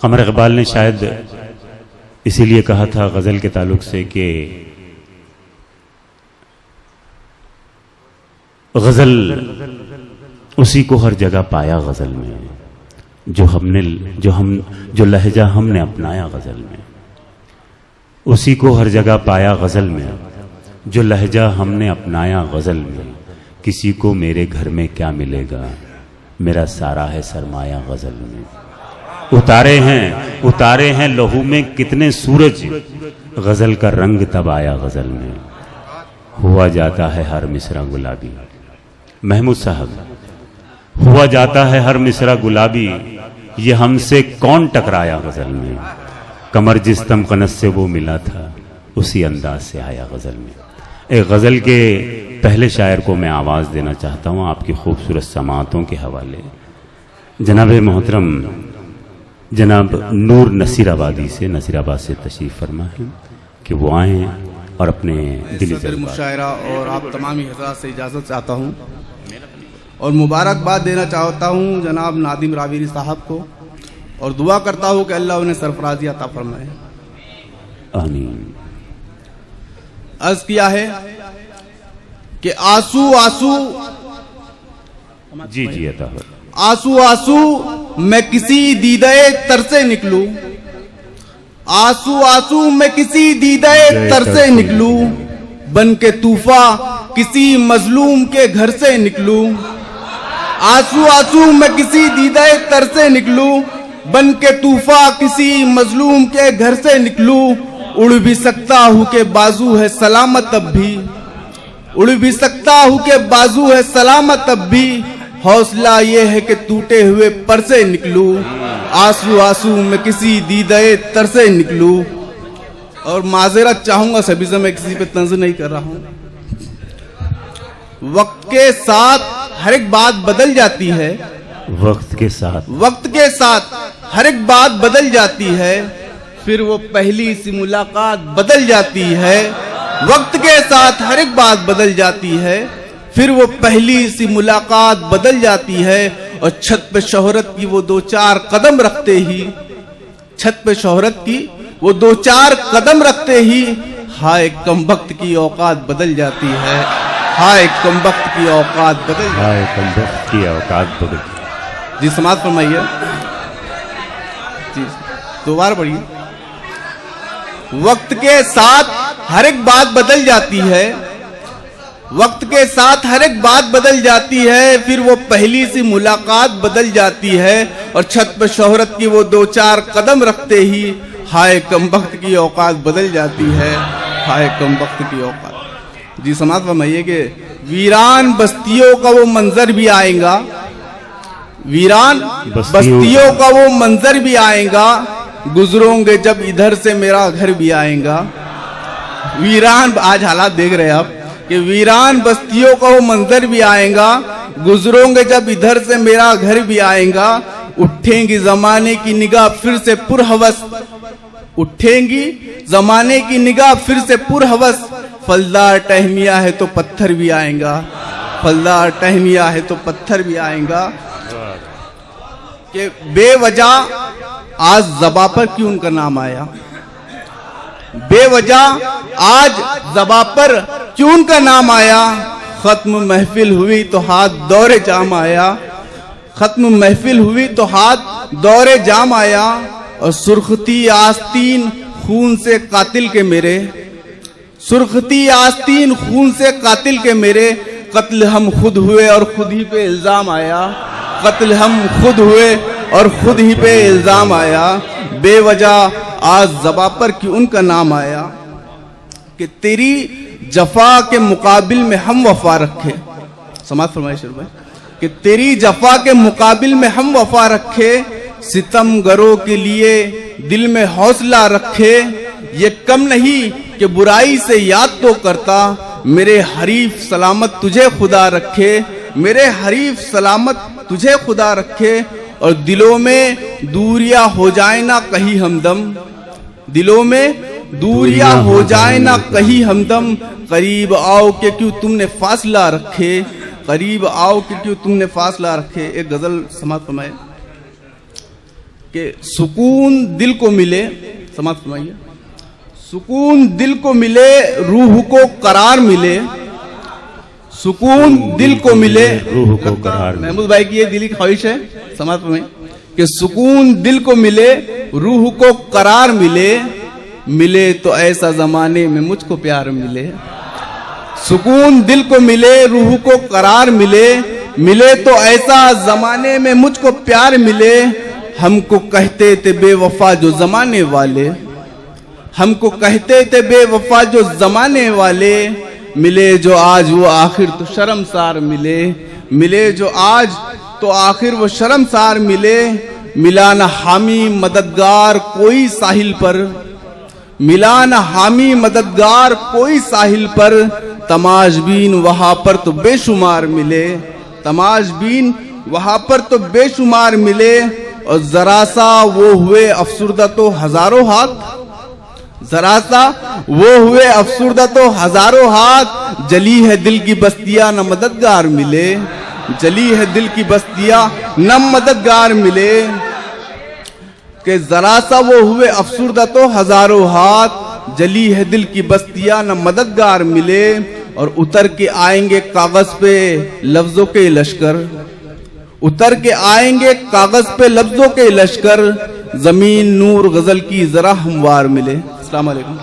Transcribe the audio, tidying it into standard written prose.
कमर इकबाल ने शायद इसीलिए कहा था गज़ल के ताल्लुक से कि गज़ल उसी को हर जगह पाया गज़ल में जो लहजा हमने अपनाया गज़ल में, उसी को हर जगह पाया गज़ल में जो लहजा हमने अपनाया गज़ल में। किसी को मेरे घर में क्या मिलेगा, मेरा सारा है सरमाया गज़ल में। उतारे हैं लहू में कितने सूरज, गज़ल का रंग तब आया गज़ल में। हुआ जाता है हर मिसरा गुलाबी, महमूद साहब, हुआ जाता है हर मिसरा गुलाबी, ये हमसे कौन टकराया गज़ल में। कमर जिस तमकनत से वो मिला था, उसी अंदाज से आया गज़ल में। एक गज़ल के पहले शायर को मैं आवाज़ देना चाहता हूँ आपकी खूबसूरत समाअतों के हवाले। जनाब मोहतरम जनाब नूर नसीराबादी से, नसीराबाद से तशरीफ़ फरमा है कि वो आएँ और अपने दिली मुशायरा और आप तमामी हज़रात से इजाज़त चाहता हूँ और मुबारकबाद देना चाहता हूँ जनाब नादिम रावीरी साहब को, और दुआ करता हूँ कि अल्लाह उन्हें सरफराजी अता फरमाए। आमीन। अर्ज़ किया है कि आंसू आंसू, जी जी अता आंसू आंसू मैं किसी दीदाए तर से निकलूं, आंसू आंसू मैं किसी दीदाए तर से निकलूं, बन के तूफा किसी मजलूम के घर से निकलूं। आंसू आंसू मैं किसी दीदाए तर से निकलूं, बन के तूफा किसी मजलूम के घर से निकलूं। उड़ भी सकता हूँ के बाजू है सलामत अब भी, उड़ भी सकता हूँ के बाजू है सलामत अब भी, हौसला ये है कि टूटे हुए पर से निकलूं। आंसू आंसू मैं किसी दीदाए तर से निकलूं। और माजरत चाहूंगा सभी से, मैं किसी पे तंज नहीं कर रहा हूँ। वक्त के साथ हर एक बात बदल जाती है, वक्त के साथ हर एक बात बदल जाती है, फिर वो पहली सी मुलाकात बदल जाती है। वक्त के साथ हर एक बात बदल जाती है, फिर वो पहली सी मुलाकात बदल जाती है। और छत पे शोहरत की वो दो चार कदम रखते ही, छत पे शोहरत की वो दो चार कदम रखते ही, हाय कमबख्त की औकात बदल जाती है, हाय कमबख्त की औकात बदल। जी समाज फरमाइए जी, दोबारा पढ़िए। वक्त के साथ हर एक बात बदल जाती है, वक्त के साथ हर एक बात बदल जाती है, फिर वो पहली सी मुलाकात बदल जाती है। और छत पर शोहरत की वो दो चार कदम रखते ही, हाय कमबख्त की औकात बदल जाती है, हाय कमबख्त की औकात। जी समाज फरमाइए कि वीरान बस्तियों का वो मंजर भी आएगा, वीरान बस्तियों का वो मंजर भी आएगा, गुजरोंगे जब इधर से मेरा घर भी आएगा। वीरान, आज हालात देख रहे हैं आप कि वीरान बस्तियों का वो मंजर भी आएगा, गुजरोंगे जब इधर से मेरा घर भी आएगा। उठेंगी जमाने की निगाह फिर से पुरहवस, उठेंगी जमाने की निगाह फिर से पुरहवस, फलदार टहनिया है तो पत्थर भी आएगा, फलदार टहनिया है तो पत्थर भी आएगा। कि बेवजह आज ज़बा पर क्यों उनका नाम आया, बेवजह आज ज़बा पर क्यों उनका नाम आया। खत्म महफिल हुई तो हाथ दौरे जाम आया, खत्म महफिल हुई तो हाथ दौरे जाम आया। और सुर्खती आस्तीन खून से कातिल के मेरे, सुर्खती आस्तीन खून से कातिल के मेरे, कत्ल हम खुद हुए और खुद ही पे इल्जाम आया, कत्ल हम खुद हुए और खुद ही पे इल्जाम आया। बेवजह आज ज़बा पर क्यों उनका नाम आया। कि तेरी जफा के मुकाबिल में हम वफा रखे, समाज फरमाइए शेर भाई, कि तेरी जफा के मुकाबिल में हम वफा रखे, सितमगरों के लिए दिल में हौसला रखे। ये कम नहीं कि बुराई से याद तो करता, मेरे हरीफ सलामत तुझे खुदा रखे, मेरे हरीफ सलामत तुझे खुदा रखे। और दिलों में दूरियां हो जाए ना कहीं हमदम, दिलों में दूरियां हो जाए ना कहीं हमदम, करीब आओ के क्यों तुमने फासला रखे, करीब आओ के क्यों तुमने फासला रखे। एक गजल समाप्त फरमाए। कि सुकून दिल को मिले, समाप्त फरमाइए, सुकून दिल को मिले, रूह को करार मिले, सुकून दिल को मिले, रूह को करार मिले। महमूद भाई की ये दिली ख्वाहिश है, समाप्त फरमाइए, कि सुकून दिल को मिले, रूह को करार मिले, मिले तो ऐसा जमाने में मुझको प्यार मिले। सुकून दिल को मिले, रूह को करार मिले, मिले तो ऐसा जमाने में मुझको प्यार मिले। हमको कहते थे बेवफा जो जमाने वाले, हमको कहते थे बेवफा जो जमाने वाले, मिले जो आज वो आखिर तो शर्मसार मिले, मिले जो आज तो आखिर वो शर्मसार मिले। मिला न हामी मददगार कोई साहिल पर, मिला न हामी मददगार कोई साहिल पर, तमाशबीन वहां पर तो बेशुमार मिले, तमाशबीन वहां पर तो बेशुमार मिले। और जरा सा वो हुए अफसुर्दा तो हजारों हाथ, जरा सा वो हुए अफसुर्दा तो हजारों हाथ, जली है दिल की बस्तियां न मददगार मिले, जली है दिल की बस्तियां न मददगार मिले। कि जरा सा वो हुए अफसुर्दा तो हजारों हाथ, जली है दिल की बस्तियां न मददगार मिले। और उतर के आएंगे कागज पे लफ्जों के लश्कर, उतर के आएंगे कागज पे लफ्जों के लश्कर, जमीन नूर गजल की जरा हमवार मिले। अस्सलाम वालेकुम।